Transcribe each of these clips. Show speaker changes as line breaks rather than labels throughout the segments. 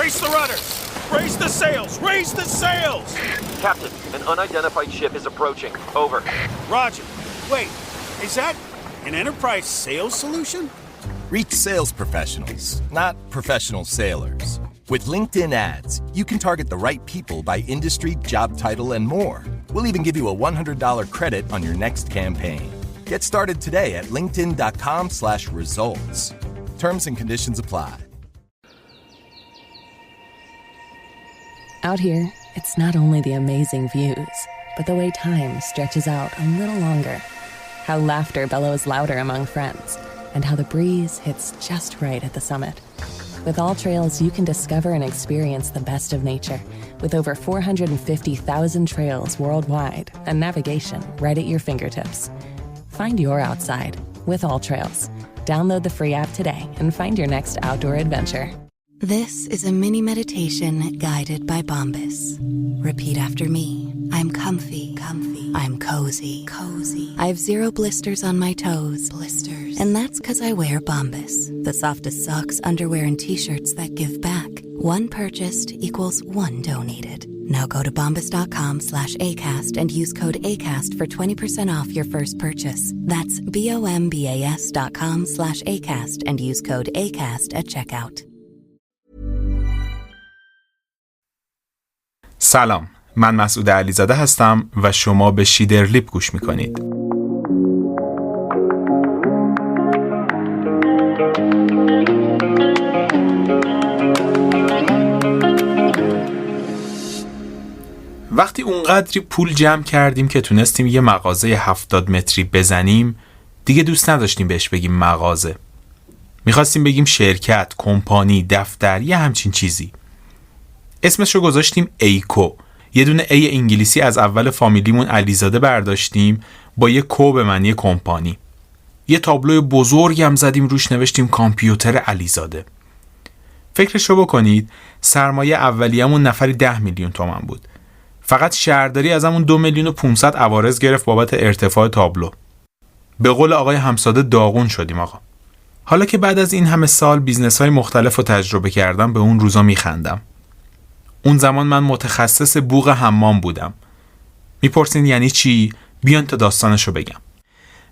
Brace the rudders! Raise the sails! Raise the sails!
Captain, an unidentified ship is approaching. Over.
Roger. Wait, is that an Enterprise sales solution?
Reach sales professionals, not professional sailors. With LinkedIn ads, you can target the right people by industry, job title, and more. We'll even give you a $100 credit on your next campaign. Get started today at linkedin.com/results. Terms and conditions apply.
Out here, it's not only the amazing views, but the way time stretches out a little longer. How laughter bellows louder among friends, and how the breeze hits just right at the summit. With AllTrails, you can discover and experience the best of nature, with over 450,000 trails worldwide and navigation right at your fingertips. Find your outside with AllTrails. Download the free app today and find your next outdoor adventure.
This is a mini meditation guided by Bombas. Repeat after me. I'm comfy. I'm cozy. I have 0 blisters on my toes. And that's 'cause I wear Bombas, the softest socks, underwear, and t-shirts that give back. One purchased equals one donated. Now go to bombas.com/ACAST and use code ACAST for 20% off your first purchase. That's bombas.com/ACAST and use code ACAST at checkout.
سلام، من مسعود علیزاده هستم و شما به شیدرلیپ گوش میکنید. وقتی اونقدری پول جمع کردیم که تونستیم یه مغازه 70 متری بزنیم، دیگه دوست نداشتیم بهش بگیم مغازه. میخواستیم بگیم شرکت، کمپانی، دفتر، یه همچین چیزی. اسمش رو گذاشتیم ایکو. یه دونه ای انگلیسی از اول فامیلیمون علیزاده برداشتیم با یه کو به معنی کمپانی. یه تابلو بزرگی هم زدیم روش نوشتیم کامپیوتر علیزاده. فکرش رو بکنید، سرمایه اولیه‌مون نفری 10 میلیون تومان بود. فقط شهرداری ازمون 2,500,000 عوارض گرفت بابت ارتفاع تابلو. به قول آقای همساده داغون شدیم آقا. حالا که بعد از این همه سال بیزنس‌های مختلف رو تجربه کردم به اون روزا میخندم. اون زمان من متخصص بوق حمام بودم. میپرسین یعنی چی؟ بیان تا داستانشو بگم.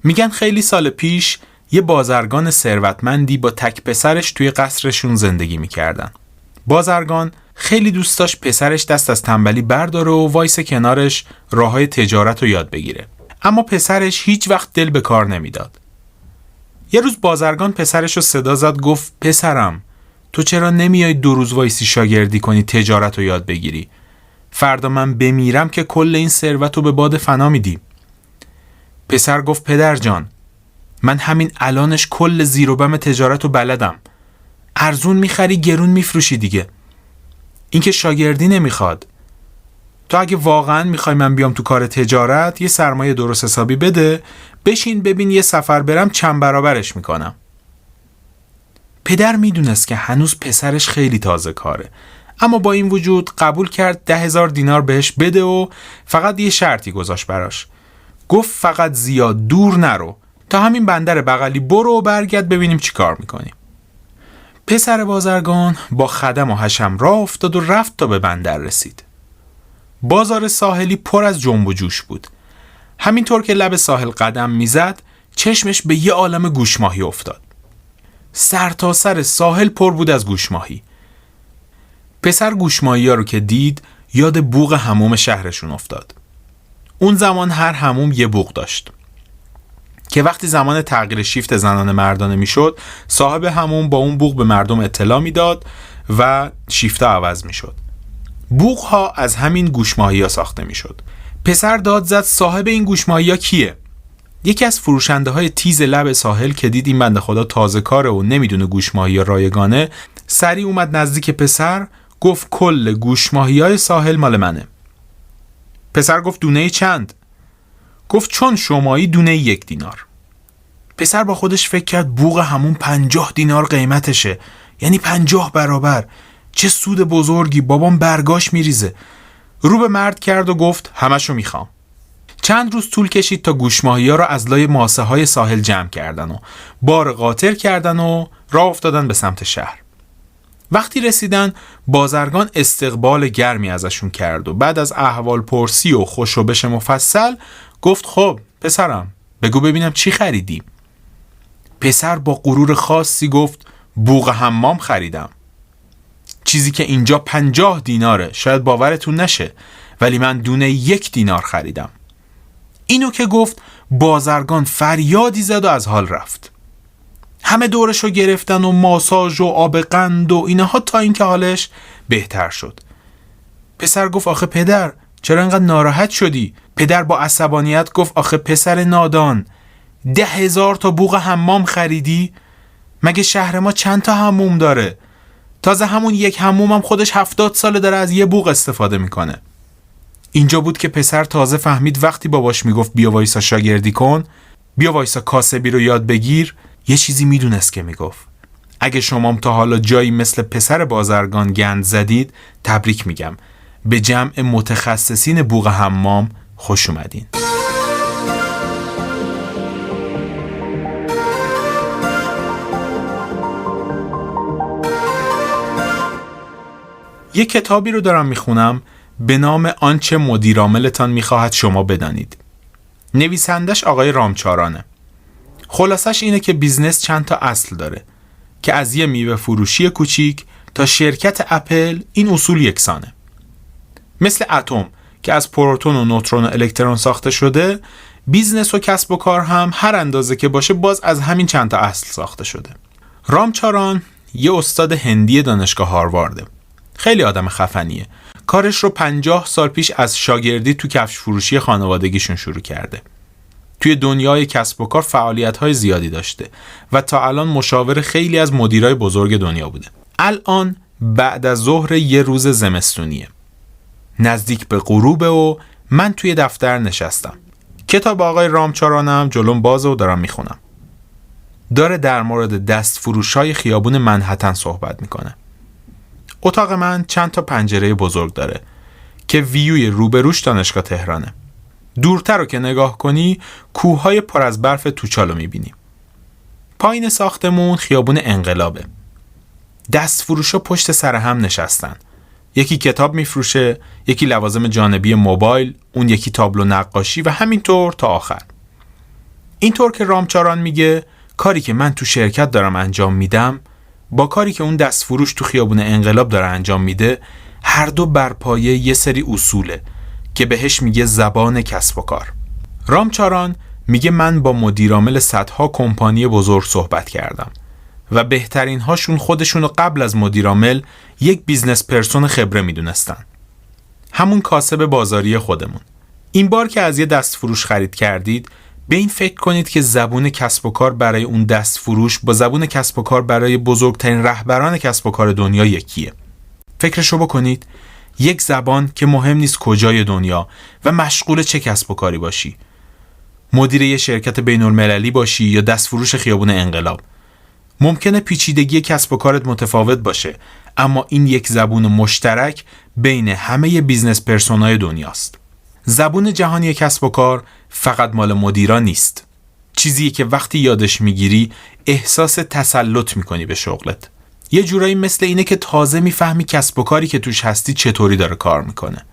میگن خیلی سال پیش یه بازرگان ثروتمندی با تک پسرش توی قصرشون زندگی میکردن. بازرگان خیلی دوست داشت پسرش دست از تنبلی برداره و وایس کنارش راههای تجارت رو یاد بگیره. اما پسرش هیچ وقت دل به کار نمیداد. یه روز بازرگان پسرش رو صدا زد، گفت پسرم تو چرا نمیای 2 روز وایسی شاگردی کنی تجارت رو یاد بگیری؟ فردا من بمیرم که کل این ثروت رو به باد فنا میدی. پسر گفت پدر جان، من همین الانش کل زیر و بم تجارت رو بلدم. ارزون میخری گرون میفروشی دیگه. این که شاگردی نمیخواد. تو اگه واقعا میخوای من بیام تو کار تجارت یه سرمایه درست حسابی بده، بشین ببین یه سفر برم چند برابرش میکنم. پدر میدونست که هنوز پسرش خیلی تازه کاره، اما با این وجود قبول کرد 10,000 دینار بهش بده و فقط یه شرطی گذاشت براش. گفت فقط زیاد دور نرو، تا همین بندر بغلی برو و برگرد ببینیم چی کار میکنیم. پسر بازرگان با خدم و حشم راه افتاد و رفت تا به بندر رسید. بازار ساحلی پر از جنب و جوش بود. همینطور که لب ساحل قدم میزد چشمش به یه عالم گوشماهی افتاد. سر تا سر ساحل پر بود از گوشماهی. پسر گوشماهی ها رو که دید یاد بوق حموم شهرشون افتاد. اون زمان هر حموم یه بوق داشت که وقتی زمان تغییر شیفت زنانه مردانه میشد، صاحب حموم با اون بوق به مردم اطلاع میداد و شیفت عوض میشد. بوق ها از همین گوشماهی ها ساخته میشد. پسر داد زد صاحب این گوشماهی ها کیه؟ یکی از فروشنده های تیز لب ساحل که دید این بنده خدا تازه کاره و نمیدونه گوشماهی ها رایگانه، سریع اومد نزدیک پسر، گفت کل گوشماهی های ساحل مال منه. پسر گفت دونه چند؟ گفت چون شمایی دونه 1 دینار. پسر با خودش فکر کرد بوق همون 50 دینار قیمتشه، یعنی 50 برابر. چه سود بزرگی، بابام برگاش میریزه. رو به مرد کرد و گفت همشو میخوام. چند روز طول کشید تا گوشماهی‌ها را از لای ماسه های ساحل جمع کردن و بار قاطر کردن و راه افتادن به سمت شهر. وقتی رسیدن بازرگان استقبال گرمی ازشون کرد و بعد از احوال پرسی و خوشوبش مفصل گفت خب پسرم بگو ببینم چی خریدی؟ پسر با غرور خاصی گفت بوق حمام خریدم. چیزی که اینجا 50 دیناره، شاید باورتون نشه، ولی من دونه 1 دینار خریدم. اینو که گفت بازرگان فریادی زد و از حال رفت. همه دورشو گرفتن و ماساژ و آب قند و اینها تا اینکه حالش بهتر شد. پسر گفت آخه پدر چرا انقدر ناراحت شدی؟ پدر با عصبانیت گفت آخه پسر نادان 10,000 تا بوق حمام خریدی؟ مگه شهر ما چند تا حموم داره؟ تازه همون یک حموم هم خودش 70 ساله داره از یه بوق استفاده میکنه. اینجا بود که پسر تازه فهمید وقتی باباش میگفت بیا وایسا شاگردی کن، بیا وایسا کاسبی رو یاد بگیر، یه چیزی میدونست که میگفت. اگه شما تا حالا جایی مثل پسر بازرگان گند زدید، تبریک میگم. به جمع متخصصین بوق حمام خوش اومدین. یک کتابی رو دارم میخونم به نام آنچه مدیرعاملتان میخواهد شما بدانید. نویسندش آقای رامچارانه. خلاصش اینه که بیزنس چند تا اصل داره که از یه میوه فروشی کوچیک تا شرکت اپل این اصول یکسانه. مثل اتم که از پروتون و نوترون و الکترون ساخته شده، بیزنس و کسب و کار هم هر اندازه که باشه باز از همین چند تا اصل ساخته شده. رامچاران یه استاد هندی دانشگاه هاروارده. خیلی آدم خفنیه. کارش رو 50 سال پیش از شاگردی تو کفش فروشی خانوادگیشون شروع کرده. توی دنیای کسب و کار فعالیت‌های زیادی داشته و تا الان مشاور خیلی از مدیرای بزرگ دنیا بوده. الان بعد از ظهر یه روز زمستونیه. نزدیک به غروبه و من توی دفتر نشستم. کتاب آقای رامچارانم جلوم بازه و دارم میخونم. داره در مورد دست فروشای خیابون منهتن صحبت میکنه. اتاق من چند تا پنجره بزرگ داره که ویوی روبروش دانشگاه تهرانه. دورتر رو که نگاه کنی کوههای پر از برف توچالو میبینی. پایین ساختمون خیابون انقلابه. دست فروشا پشت سر هم نشستن. یکی کتاب میفروشه، یکی لوازم جانبی موبایل، اون یکی تابلو نقاشی و همینطور تا آخر. اینطور که رامچاران میگه کاری که من تو شرکت دارم انجام میدم با کاری که اون دست فروش تو خیابون انقلاب داره انجام میده، هر دو بر پایه یه سری اصوله که بهش میگه زبان کسب و کار. رامچاران میگه من با مدیرعامل صدها کمپانی بزرگ صحبت کردم و بهترین هاشون خودشونو قبل از مدیرعامل یک بیزنس پرسون خبره میدونستن. همون کاسب بازاری خودمون. این بار که از یه دست فروش خرید کردید، به این فکر کنید که زبون کسب و کار برای اون دست فروش با زبون کسب و کار برای بزرگترین رهبران کسب و کار دنیا یکیه. فکرشو بکنید، یک زبان که مهم نیست کجای دنیا و مشغول چه کسب و کاری باشی. مدیر یه شرکت بین‌المللی باشی یا دست فروش خیابون انقلاب. ممکنه پیچیدگی کسب و کارت متفاوت باشه، اما این یک زبون مشترک بین همه بیزنس پرسونای دنیاست. زبون جهانی کسب و کار فقط مال مدیران نیست. چیزی که وقتی یادش میگیری احساس تسلط میکنی به شغلت. یه جورایی مثل اینه که تازه میفهمی کسب و کاری که توش هستی چطوری داره کار میکنه.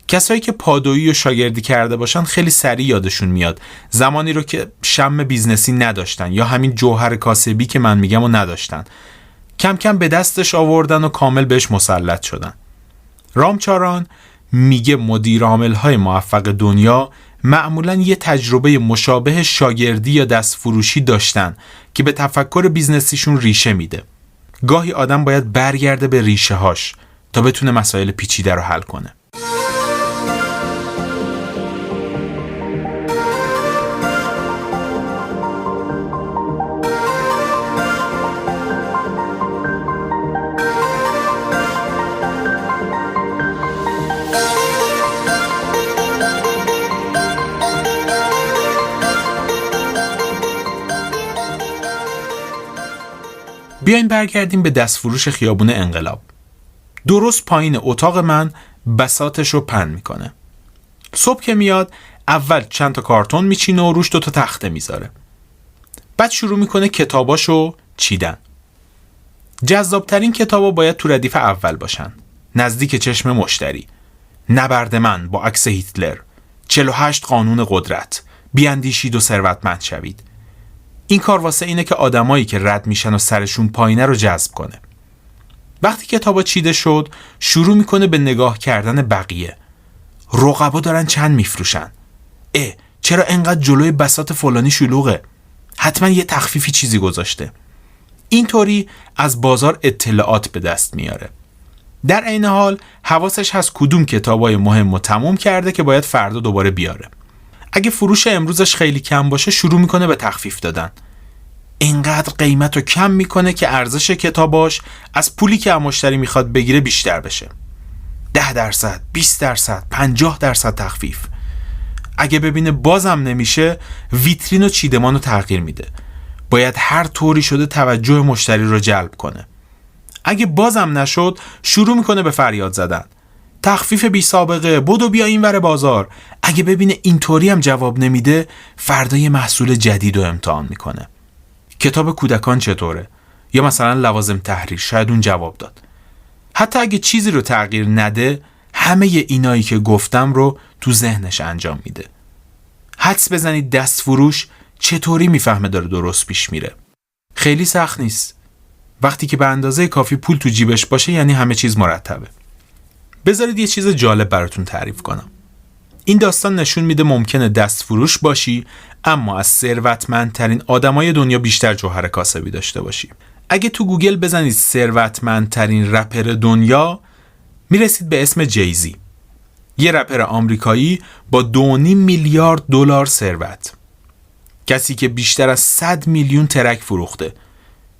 کسایی که پادویی و شاگردی کرده باشن خیلی سریع یادشون میاد زمانی رو که شم بیزنسی نداشتن یا همین جوهر کاسبی که من میگم و نداشتن. کم کم به دستش آوردن و کامل بهش مسلط شدن. رامچاران میگه مدیر عامل‌های موفق دنیا معمولاً یه تجربه مشابه شاگردی یا دست فروشی داشتن که به تفکر بیزنسیشون ریشه میده. گاهی آدم باید برگرده به ریشه هاش تا بتونه مسائل پیچیده رو حل کنه. بیاین برگردیم به دستفروش خیابون انقلاب. درست پایین اتاق من بساطش رو پهن میکنه. صبح که میاد اول چند تا کارتون میچینه و روش 2 تا تخته میذاره. بعد شروع میکنه کتاباشو چیدن. جذابترین کتابا باید تو ردیف اول باشن. نزدیک چشم مشتری، نبرد من با عکس هیتلر، 48 قانون قدرت، بیاندیشید و ثروتمند شوید. این کار واسه اینه که آدمایی که رد میشن و سرشون پایینه رو جذب کنه. وقتی کتابا چیده شد، شروع میکنه به نگاه کردن بقیه. رقبا دارن چند میفروشن؟ چرا انقدر جلوی بساط فلانی شلوغه؟ حتما یه تخفیفی چیزی گذاشته. اینطوری از بازار اطلاعات به دست میاره. در عین حال حواسش هست کدوم کتابای مهم رو تموم کرده که باید فردا دوباره بیاره. اگه فروش امروزش خیلی کم باشه، شروع میکنه به تخفیف دادن. اینقدر قیمت رو کم میکنه که ارزش کتاباش از پولی که مشتری میخواد بگیره بیشتر بشه. 10%، 20%، 50% تخفیف. اگه ببینه بازم نمیشه، ویترین و چیدمان رو تغییر میده. باید هر طوری شده توجه مشتری رو جلب کنه. اگه بازم نشد، شروع میکنه به فریاد زدن. تخفیف بی سابقه، بدو بیا این ور بازار. اگه ببینه اینطوری هم جواب نمیده، فردا یه محصول جدید رو امتحان میکنه. کتاب کودکان چطوره؟ یا مثلا لوازم تحریر، شاید اون جواب داد. حتی اگه چیزی رو تغییر نده، همه اینایی که گفتم رو تو ذهنش انجام میده. حدس بزنید دستفروش چطوری میفهمه داره درست پیش میره. خیلی سخت نیست. وقتی که به اندازه کافی پول تو جیبش باشه، یعنی همه چیز مرتبه. بذارید یه چیز جالب براتون تعریف کنم. این داستان نشون میده ممکنه دستفروش باشی، اما از ثروتمندترین آدمای دنیا بیشتر جوهر کاسبی داشته باشی. اگه تو گوگل بزنید ثروتمندترین رپر دنیا، میرسید به اسم جیزی. یه رپر آمریکایی با 2.5 میلیارد دلار ثروت. کسی که بیشتر از 100 میلیون ترک فروخته.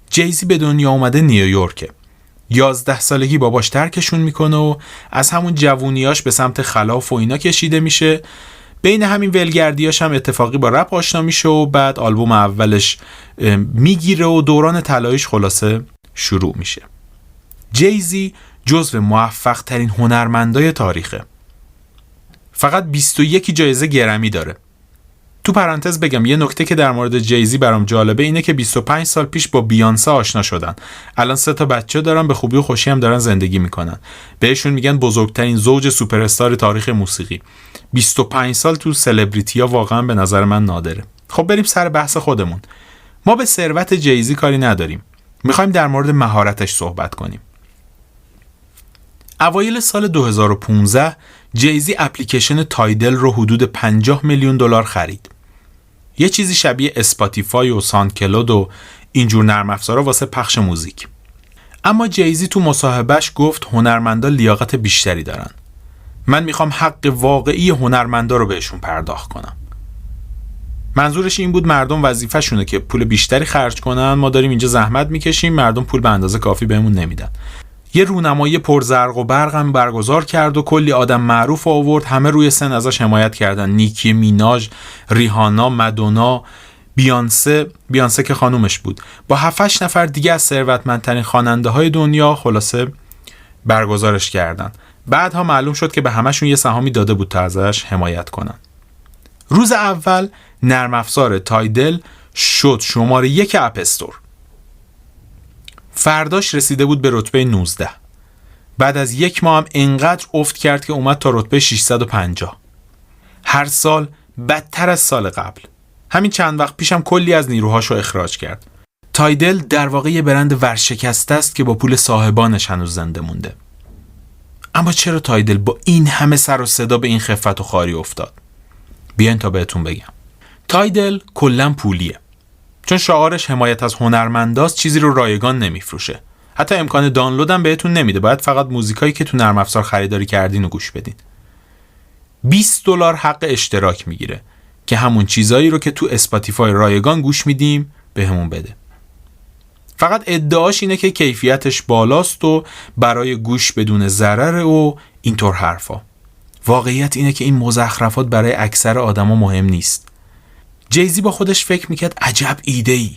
جیزی به دنیا اومده نیویورکه. 11 سالگی باباش ترکشون میکنه و از همون جوونیاش به سمت خلاف و اینا کشیده میشه. بین همین ولگردیاش هم اتفاقی با رپ آشنا میشه و بعد آلبوم اولش میگیره و دوران طلاییش خلاصه شروع میشه. جیزی جزو موفق ترین هنرمندای تاریخه. فقط 21 جایزه گرمی داره. تو پرانتز بگم یه نکته که در مورد جیزی برام جالبه اینه که 25 سال پیش با بیانسه آشنا شدن. الان 3 تا بچه دارن، به خوبی و خوشی هم دارن زندگی میکنن. بهشون میگن بزرگترین زوج سوپر استار تاریخ موسیقی. 25 سال تو سلبریتی‌ها واقعا به نظر من نادره. خب بریم سر بحث خودمون. ما به ثروت جیزی کاری نداریم. میخوایم در مورد مهارتش صحبت کنیم. اوایل سال 2015 جیزی اپلیکیشن تایدل رو حدود 50 میلیون دلار خرید. یه چیزی شبیه اسپاتیفای و ساندکلود و اینجور نرم افزارا واسه پخش موزیک. اما جیزی تو مصاحبهش گفت هنرمندا لیاقت بیشتری دارن. من میخوام حق واقعی هنرمندا رو بهشون پرداخت کنم. منظورش این بود مردم وظیفه‌شونه که پول بیشتری خرج کنن، ما داریم اینجا زحمت میکشیم، مردم پول به اندازه کافی بهمون نمیدن. یه رونمایی پرزرق و برق هم برگزار کرد و کلی آدم معروف آورد، همه روی سن ازش حمایت کردن. نیکی میناژ، ریهانا، مادونا، بیانسه که خانومش بود، با 7-8 نفر دیگه از ثروتمندترین خواننده‌های دنیا خلاصه برگزارش کردن. بعدها معلوم شد که به همشون یه سهامی داده بود تا ازش حمایت کنن. روز اول نرم افزار تایدل شد شماره 1 اپ استور. فرداش رسیده بود به رتبه 19. بعد از 1 ماه هم انقدر افت کرد که اومد تا رتبه 650. هر سال بدتر از سال قبل. همین چند وقت پیشم کلی از نیروهاشو اخراج کرد. تایدل در واقع یه برند ورشکسته است که با پول صاحبانش هنوز زنده مونده. اما چرا تایدل با این همه سر و صدا به این خفت و خواری افتاد؟ بیاین تا بهتون بگم. تایدل کلاً پولیه. چون شعارش حمایت از هنرمنداست، چیزی رو رایگان نمیفروشه. حتی امکان دانلود هم بهتون نمیده. باید فقط موزیکایی که تو نرم افزار خریداری کردین رو گوش بدین. $20 حق اشتراک میگیره که همون چیزایی رو که تو اسپاتیفای رایگان گوش میدیم بهمون بده. فقط ادعاش اینه که کیفیتش بالاست و برای گوش بدون ضرر و اینطور حرفا. واقعیت اینه که این مزخرفات برای اکثر آدما مهم نیست. جیزی با خودش فکر میکرد عجب ایده‌ای.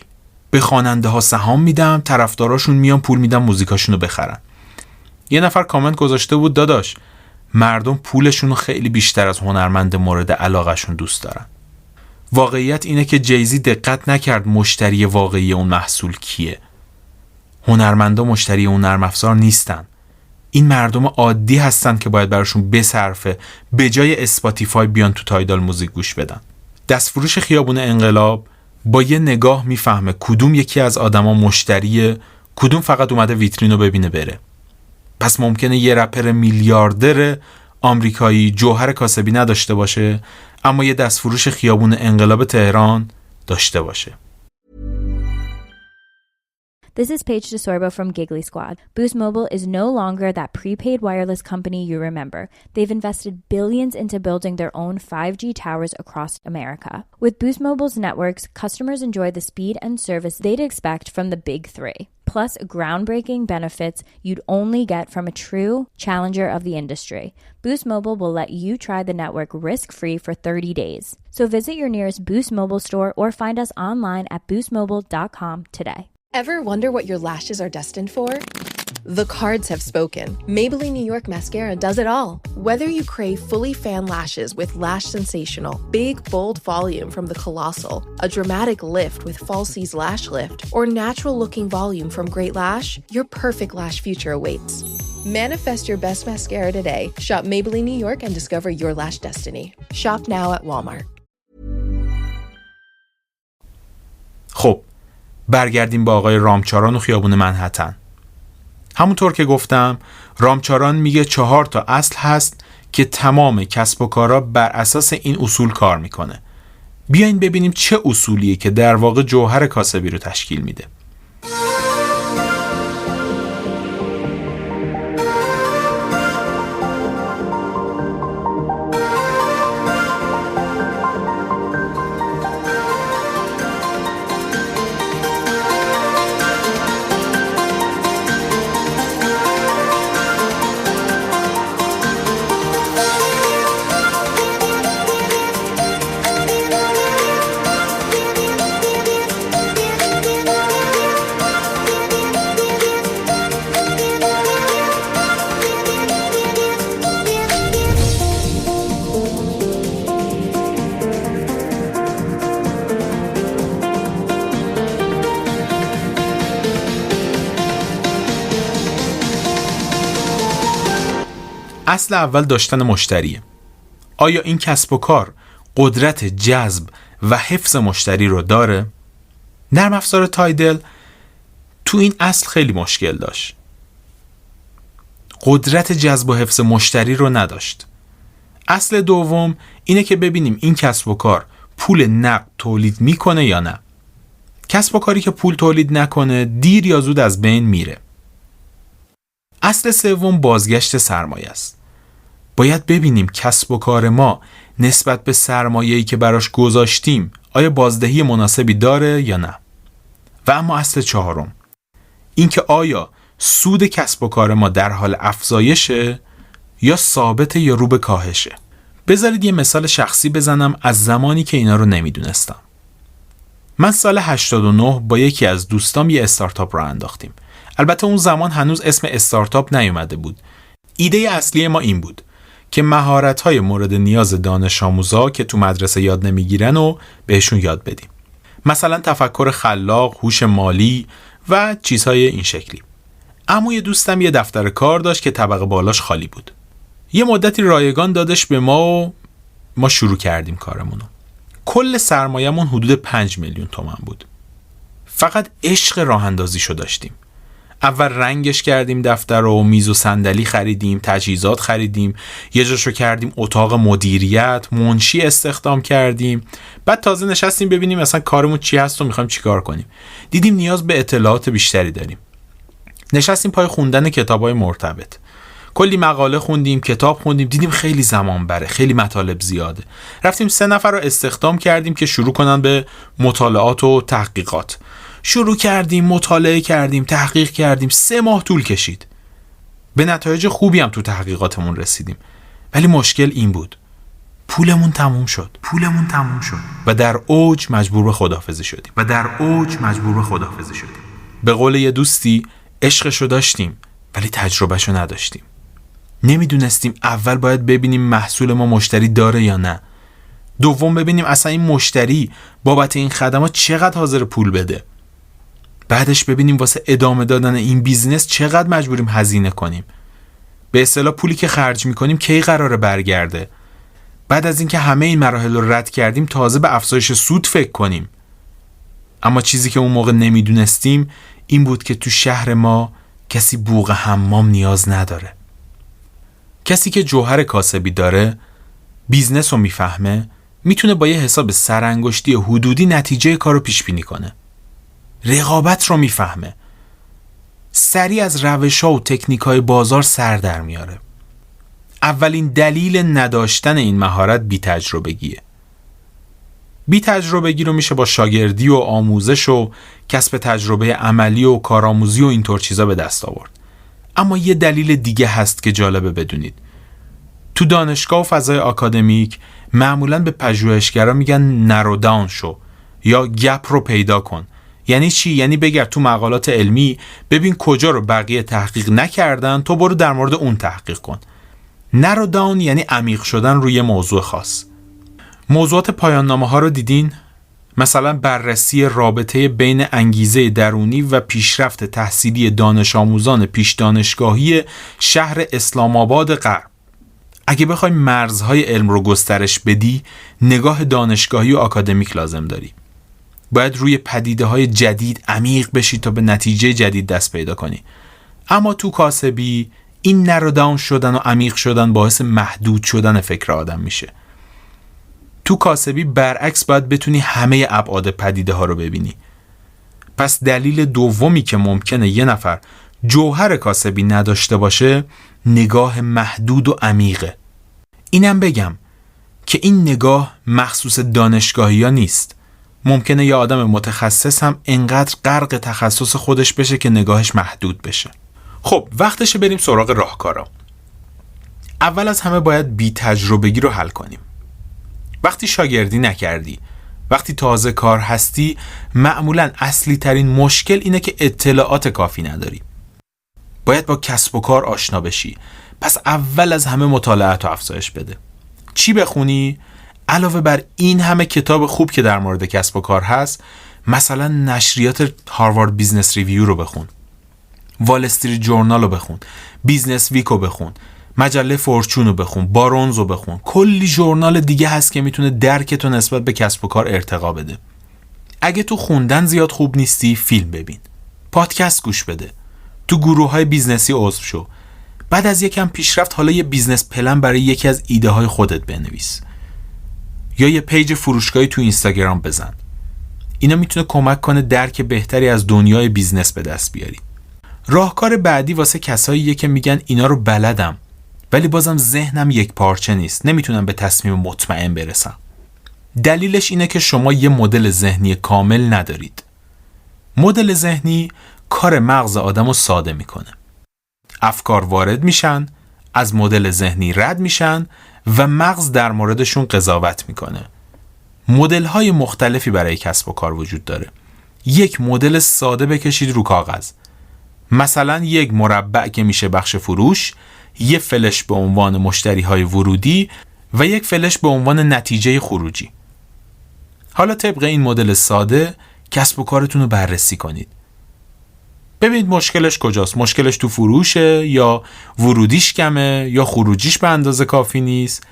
به خواننده ها سهام میدم، طرفداراشون میان پول میدم موزیکاشون رو بخرن. یه نفر کامنت گذاشته بود داداش مردم پولشون رو خیلی بیشتر از هنرمند مورد علاقهشون دوست دارن. واقعیت اینه که جیزی دقت نکرد مشتری واقعی اون محصول کیه. هنرمندا مشتری اون نرم افزار نیستن. این مردم عادی هستن که باید براشون بصرفه به جای اسپاتیفای بیان تو تایدال موزیک گوش بدن. دستفروش خیابون انقلاب با یه نگاه میفهمه کدوم یکی از آدما مشتریه، کدوم فقط اومده ویترینو ببینه بره. پس ممکنه یه رپر میلیاردر آمریکایی جوهر کاسبی نداشته باشه، اما یه دستفروش خیابون انقلاب تهران داشته باشه.
This is Paige DeSorbo from Giggly Squad. Boost Mobile is no longer that prepaid wireless company you remember. They've invested billions into building their own 5G towers across America. With Boost Mobile's networks, customers enjoy the speed and service they'd expect from the big three. Plus, groundbreaking benefits you'd only get from a true challenger of the industry. Boost Mobile will let you try the network risk-free for 30 days. So visit your nearest Boost Mobile store or find us online at boostmobile.com today.
Ever wonder what your lashes are destined for? The cards have spoken. Maybelline New York Mascara does it all. Whether you crave fully fan lashes with Lash Sensational, big, bold volume from the Colossal, a dramatic lift with Falsies Lash Lift, or natural-looking volume from Great Lash, your perfect lash future awaits. Manifest your best mascara today. Shop Maybelline New York and discover your lash destiny. Shop now at Walmart.
خب برگردیم با آقای رامچاران و خیابون منهتن. همونطور که گفتم رامچاران میگه 4 تا اصل هست که تمام کسب و کارا بر اساس این اصول کار میکنه. بیاین ببینیم چه اصولیه که در واقع جوهر کاسبی رو تشکیل میده. اصل اول داشتن مشتریه. آیا این کسب و کار قدرت جذب و حفظ مشتری رو داره؟ نرم افزار تایدل تو این اصل خیلی مشکل داشت. قدرت جذب و حفظ مشتری رو نداشت. اصل دوم اینه که ببینیم این کسب و کار پول نقد تولید میکنه یا نه. کسب و کاری که پول تولید نکنه دیر یا زود از بین میره. اصل سوم بازگشت سرمایه است. باید ببینیم کسب و کار ما نسبت به سرمایه‌ای که براش گذاشتیم آیا بازدهی مناسبی داره یا نه. و اما اصل چهارم اینکه آیا سود کسب و کار ما در حال افزایشه یا ثابته یا رو به کاهشه. بذارید یه مثال شخصی بزنم از زمانی که اینا رو نمیدونستم. من سال 89 با یکی از دوستام یه استارتاپ رو انداختیم. البته اون زمان هنوز اسم استارتاپ نیومده بود. ایده اصلی ما این بود که مهارت‌های مورد نیاز دانش آموزا که تو مدرسه یاد نمیگیرن و بهشون یاد بدیم. مثلا تفکر خلاق، هوش مالی و چیزهای این شکلی. اما یه دوستم یه دفتر کار داشت که طبقه بالاش خالی بود. یه مدتی رایگان دادش به ما و ما شروع کردیم کارمونو. کل سرمایه‌مون حدود 5 میلیون تومان بود. فقط عشق راه اندازیشو داشتیم. اول رنگش کردیم دفتر رو، میز و صندلی خریدیم، تجهیزات خریدیم، یه جاشو کردیم اتاق مدیریت، منشی استخدام کردیم. بعد تازه نشستیم ببینیم مثلا کارمون چی هست و میخوایم چی کار کنیم. دیدیم نیاز به اطلاعات بیشتری داریم. نشستیم پای خوندن کتابای مرتبط. کلی مقاله خوندیم، کتاب خوندیم، دیدیم خیلی زمان بره، خیلی مطالب زیاده. رفتیم 3 نفر رو استخدام کردیم که شروع کنن به مطالعات و تحقیقات. شروع کردیم، مطالعه کردیم، تحقیق کردیم. 3 ماه طول کشید. به نتایج خوبی هم تو تحقیقاتمون رسیدیم. ولی مشکل این بود. پولمون تموم شد. و در اوج مجبور به خداحافظی شدیم. به قول یه دوستی عشقشو داشتیم ولی تجربهشو نداشتیم. نمیدونستیم اول باید ببینیم محصول ما مشتری داره یا نه. دوم ببینیم اصلا این مشتری بابت این خدمات چقدر حاضر پول بده. بعدش ببینیم واسه ادامه دادن این بیزنس چقدر مجبوریم هزینه کنیم. به اصطلاح پولی که خرج میکنیم کی قراره برگرده. بعد از اینکه همه این مراحل رو رد کردیم تازه به افزایش سود فکر کنیم. اما چیزی که اون موقع نمیدونستیم این بود که تو شهر ما کسی بوق حمام نیاز نداره. کسی که جوهر کاسبی داره، بیزنس رو میفهمه، میتونه با یه حساب سرانگشتی حدودی نتیجه کارو پیش بینی کنه. رقابت رو میفهمه. سریع از روش‌ها و تکنیک‌های بازار سر در میاره. اولین دلیل نداشتن این مهارت بی‌تجربگیه. بی‌تجربگی رو میشه با شاگردی و آموزش و کسب تجربه عملی و کارآموزی و اینطور چیزا به دست آورد. اما یه دلیل دیگه هست که جالبه بدونید. تو دانشگاه و فضای آکادمیک معمولاً به پژوهشگرا میگن نرو داون شو یا گپ رو پیدا کن. یعنی چی؟ یعنی بگرد تو مقالات علمی ببین کجا رو بقیه تحقیق نکردن، تو برو در مورد اون تحقیق کن. نرو داون یعنی عمیق شدن روی موضوع خاص. موضوعات پایان نامه ها رو دیدین؟ مثلا بررسی رابطه بین انگیزه درونی و پیشرفت تحصیلی دانش آموزان پیش دانشگاهی شهر اسلام آباد غرب. اگه بخوای مرزهای علم رو گسترش بدی، نگاه دانشگاهی و آکادمیک لازم داری. باید روی پدیده‌های جدید عمیق بشی تا به نتیجه جدید دست پیدا کنی. اما تو کاسبی این نرو داون شدن و عمیق شدن باعث محدود شدن فکر آدم میشه. تو کاسبی برعکس باید بتونی همه ابعاد پدیده ها رو ببینی. پس دلیل دومی که ممکنه یه نفر جوهر کاسبی نداشته باشه نگاه محدود و عمیقه. اینم بگم که این نگاه مخصوص دانشگاهی ها نیست. ممکنه یه آدم متخصص هم انقدر غرق تخصص خودش بشه که نگاهش محدود بشه. خب وقتشه بریم سراغ راهکارا. اول از همه باید بی تجربگی رو حل کنیم. وقتی شاگردی نکردی، وقتی تازه کار هستی، معمولاً اصلی ترین مشکل اینه که اطلاعات کافی نداری. باید با کسب و کار آشنا بشی. پس اول از همه مطالعات رو افزایش بده. چی بخونی؟ علاوه بر این همه کتاب خوب که در مورد کسب و کار هست، مثلا نشریات هاروارد بیزنس ریویو رو بخون، وال استریت جورنال رو بخون، بیزنس ویک رو بخون، مجله فورچون رو بخون، بارونز رو بخون. کلی ژورنال دیگه هست که میتونه درکتو نسبت به کسب و کار ارتقا بده. اگه تو خوندن زیاد خوب نیستی، فیلم ببین، پادکست گوش بده، تو گروه‌های بیزنسی عضو شو. بعد از یکم پیشرفت حالا یه بیزنس پلن برای یکی از ایده های خودت بنویس یا یه پیج فروشگاهی تو اینستاگرام بزن. اینا میتونه کمک کنه درک بهتری از دنیای بیزنس به دست بیاری. راهکار بعدی واسه کساییه که میگن اینا رو بلدم ولی بازم ذهنم یک پارچه نیست، نمیتونم به تصمیم مطمئن برسم. دلیلش اینه که شما یه مدل ذهنی کامل ندارید. مدل ذهنی کار مغز آدمو ساده میکنه. افکار وارد میشن، از مدل ذهنی رد میشن و مغز در موردشون قضاوت میکنه. مدل‌های مختلفی برای کسب و کار وجود داره. یک مدل ساده بکشید رو کاغذ. مثلا یک مربع که میشه بخش فروش، یک فلش به عنوان مشتری‌های ورودی و یک فلش به عنوان نتیجه خروجی. حالا طبق این مدل ساده کسب و کارتون رو بررسی کنید. ببینید مشکلش کجاست. مشکلش تو فروشه یا ورودیش کمه یا خروجیش به اندازه کافی نیست.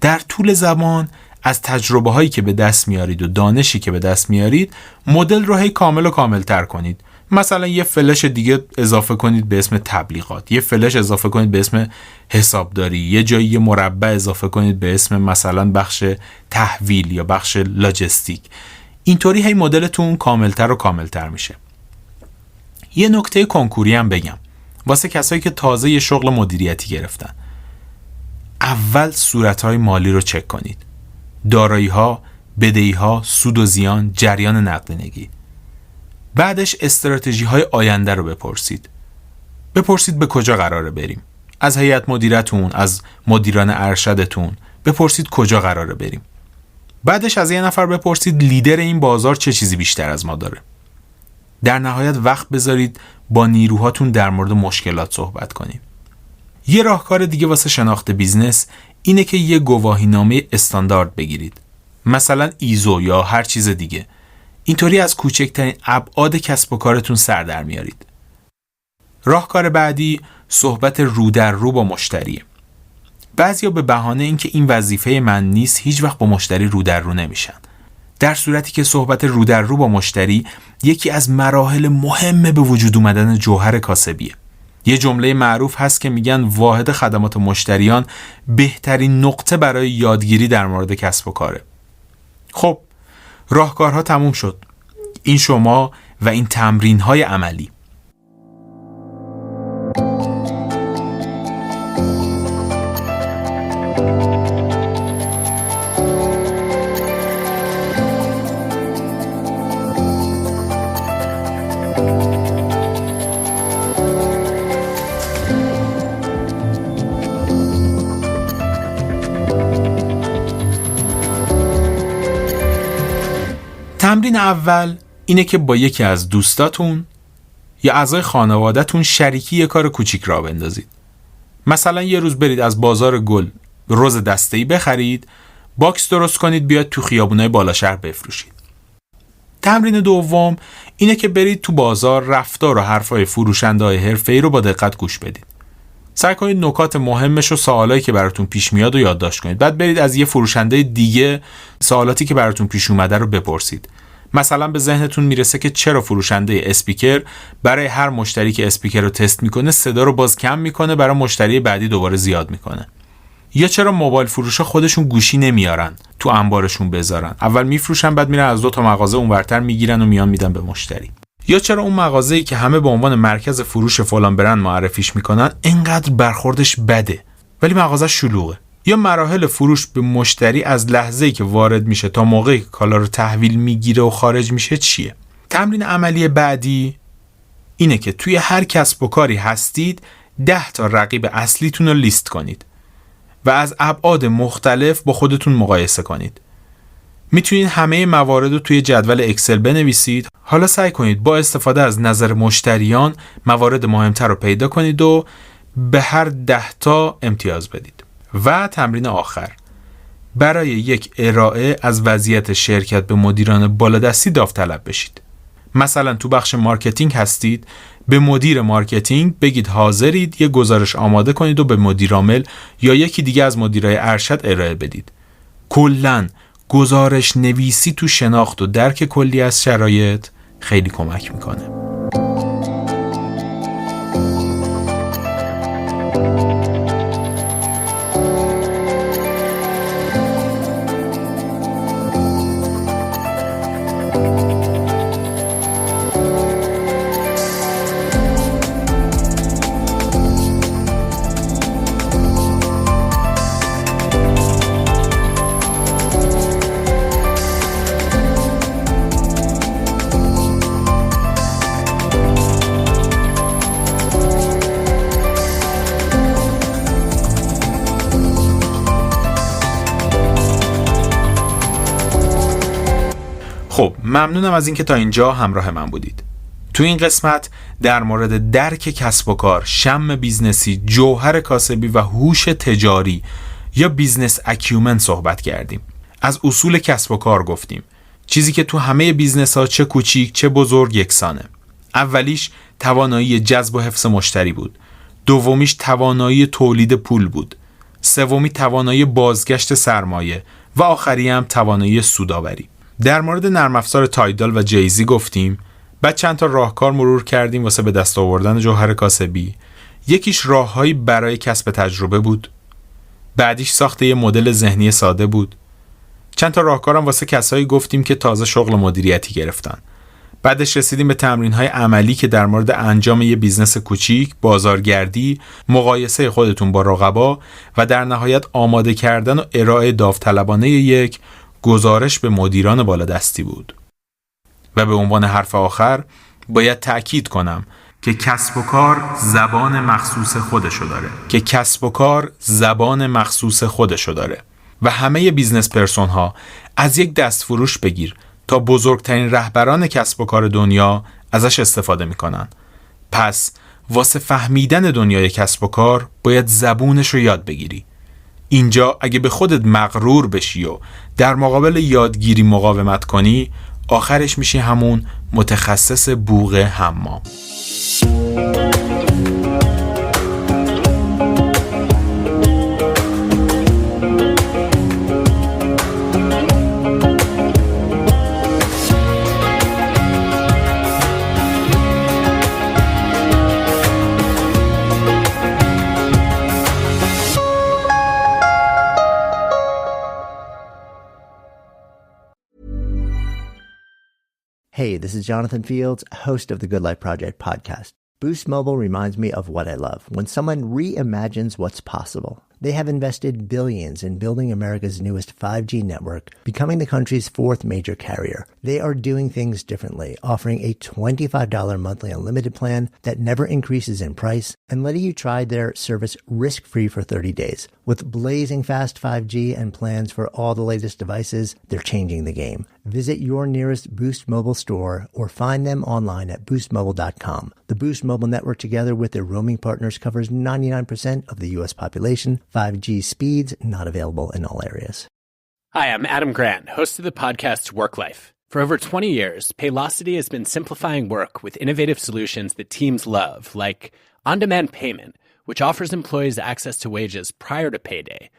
در طول زمان از تجربه هایی که به دست میارید و دانشی که به دست میارید مدل رو هی کامل و کامل تر کنید. مثلا یه فلش دیگه اضافه کنید به اسم تبلیغات، یه فلش اضافه کنید به اسم حسابداری، یه جایی یه مربع اضافه کنید به اسم مثلا بخش تحویل یا بخش لاجستیک. اینطوری هی مدلتون کاملتر و کاملتر میشه. یه نکته کنکوری هم بگم واسه کسایی که تازه یه شغل مدیریتی گرفتن. اول صورت‌های مالی رو چک کنید. دارایی‌ها، بدهی‌ها، سود و زیان، جریان نقدینگی. بعدش استراتژی‌های آینده رو بپرسید. بپرسید به کجا قراره بریم. از هیئت مدیرتون، از مدیران ارشدتون بپرسید کجا قراره بریم. بعدش از یه نفر بپرسید لیدر این بازار چه چیزی بیشتر از ما داره. در نهایت وقت بذارید با نیروهاتون در مورد مشکلات صحبت کنید. یه راهکار دیگه واسه شناخت بیزنس اینه که یه گواهینامه استاندارد بگیرید. مثلا ایزو یا هر چیز دیگه. اینطوری از کوچکترین ابعاد کسب و کارتون سر در میارید. راهکار بعدی صحبت رو در رو با مشتریه. بعضیا به بهانه اینکه این وظیفه من نیست هیچ وقت با مشتری رو در رو نمیشن. در صورتی که صحبت رو در رو با مشتری یکی از مراحل مهم به وجود اومدن جوهر کاسبیه. یه جمله معروف هست که میگن واحد خدمات مشتریان بهترین نقطه برای یادگیری در مورد کسب و کاره. خب راهکارها تموم شد. این شما و این تمرین‌های عملی. تمرین اول اینه که با یکی از دوستاتون یا اعضای خانواده‌تون شریکی یه کار کوچیک راه بندازید. مثلا یه روز برید از بازار گل رز دسته‌ای بخرید، باکس درست کنید بیاد تو خیابونای بالا شهر بفروشید. تمرین دوم اینه که برید تو بازار رفتار و حرفای فروشنده‌های حرفه‌ای رو با دقت گوش بدید. سعی کنید نکات مهمش و سوالایی که براتون پیش میاد رو یادداشت کنید. بعد برید از یه فروشنده دیگه سوالاتی که براتون پیش اومده رو بپرسید. مثلا به ذهنتون میرسه که چرا فروشنده اسپیکر برای هر مشتری که اسپیکر رو تست میکنه صدا رو باز کم میکنه، برای مشتری بعدی دوباره زیاد میکنه. یا چرا موبایل فروشا خودشون گوشی نمیارن تو انبارشون بذارن، اول میفروشن بعد میرن از 2 تا مغازه اونورتر میگیرن و میان میدن به مشتری. یا چرا اون مغازه‌ای که همه به عنوان مرکز فروش فلان برند معرفیش میکنن اینقدر برخوردش بده ولی مغازه شلوغه. یا مراحل فروش به مشتری از لحظه‌ای که وارد میشه تا موقعی که کالا رو تحویل میگیره و خارج میشه چیه؟ تمرین عملی بعدی اینه که توی هر کسب و کاری هستید 10 تا رقیب اصلیتون رو لیست کنید و از ابعاد مختلف با خودتون مقایسه کنید. میتونید همه موارد رو توی جدول اکسل بنویسید. حالا سعی کنید با استفاده از نظر مشتریان موارد مهمتر رو پیدا کنید و به هر 10 تا امتیاز بدید. و تمرین آخر، برای یک ارائه از وضعیت شرکت به مدیران بالادستی داوطلب بشید. مثلا تو بخش مارکتینگ هستید، به مدیر مارکتینگ بگید حاضرید یه گزارش آماده کنید و به مدیر عامل یا یکی دیگه از مدیرای ارشد ارائه بدید. کلاً گزارش نویسی تو شناخت و درک کلی از شرایط خیلی کمک میکنه. خب ممنونم از اینکه تا اینجا همراه من بودید. تو این قسمت در مورد درک کسب و کار، شم بیزنسی، جوهر کاسبی و هوش تجاری یا بیزنس اکیومن صحبت کردیم. از اصول کسب و کار گفتیم، چیزی که تو همه بیزنس ها چه کوچیک چه بزرگ یکسانه. اولیش توانایی جذب و حفظ مشتری بود. دومیش توانایی تولید پول بود. سومی توانایی بازگشت سرمایه و آخری هم توانایی سودآوری. در مورد نرم افزار تایدال و جیزی گفتیم. بعد چند تا راهکار مرور کردیم واسه به دست آوردن جوهر کاسبی. یکیش راههایی برای کسب تجربه بود. بعدیش ساخت یه مدل ذهنی ساده بود. چند تا راهکارم واسه کسایی گفتیم که تازه شغل مدیریتی گرفتن. بعدش رسیدیم به تمرین‌های عملی که در مورد انجام یه بیزنس کوچیک، بازارگردی، مقایسه خودتون با رقبا و در نهایت آماده کردن و ارائه داوطلبانه یک گزارش به مدیران بالادستی بود. و به عنوان حرف آخر باید تأکید کنم که کسب و کار زبان مخصوص خودشو داره. و همه بیزنس پرسون ها از یک دستفروش بگیر تا بزرگترین رهبران کسب و کار دنیا ازش استفاده میکنن. پس واسه فهمیدن دنیای کسب و کار باید زبونش رو یاد بگیری. اینجا اگه به خودت مغرور بشی و در مقابل یادگیری مقاومت کنی، آخرش میشی همون متخصص بوق حمام.
Hey, this is Jonathan Fields, host of the Good Life Project podcast. Boost Mobile reminds me of what I love, when someone reimagines what's possible. They have invested billions in building America's newest 5G network, becoming the country's fourth major carrier. They are doing things differently, offering a $25 monthly unlimited plan that never increases in price and letting you try their service risk-free for 30 days. With blazing fast 5G and plans for all the latest devices, they're changing the game. Visit your nearest Boost Mobile store or find them online at boostmobile.com. The Boost Mobile network, together with their roaming partners, covers 99% of the U.S. population. 5G speeds not available in all areas.
Hi, I'm Adam Grant, host of the podcast Work Life. For over 20 years, Paylocity has been simplifying work with innovative solutions that teams love, like on-demand payment, which offers employees access to wages prior to payday,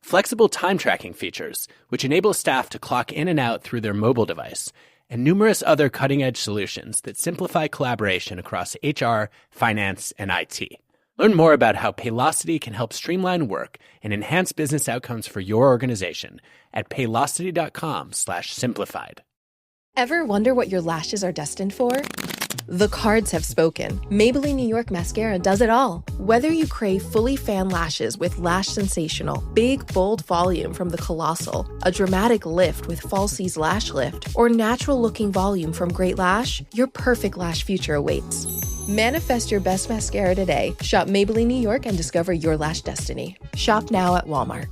flexible time tracking features, which enable staff to clock in and out through their mobile device, and numerous other cutting-edge solutions that simplify collaboration across HR, finance, and IT. Learn more about how Paylocity can help streamline work and enhance business outcomes for your organization at paylocity.com/simplified.
Ever wonder what your lashes are destined for? The cards have spoken. Maybelline New York Mascara does it all. Whether you crave fully fan lashes with Lash Sensational, big, bold volume from the Colossal, a dramatic lift with Falsies Lash Lift, or natural-looking volume from Great Lash, your perfect lash future awaits. Manifest your best mascara today. Shop Maybelline New York and discover your lash destiny. Shop now at Walmart.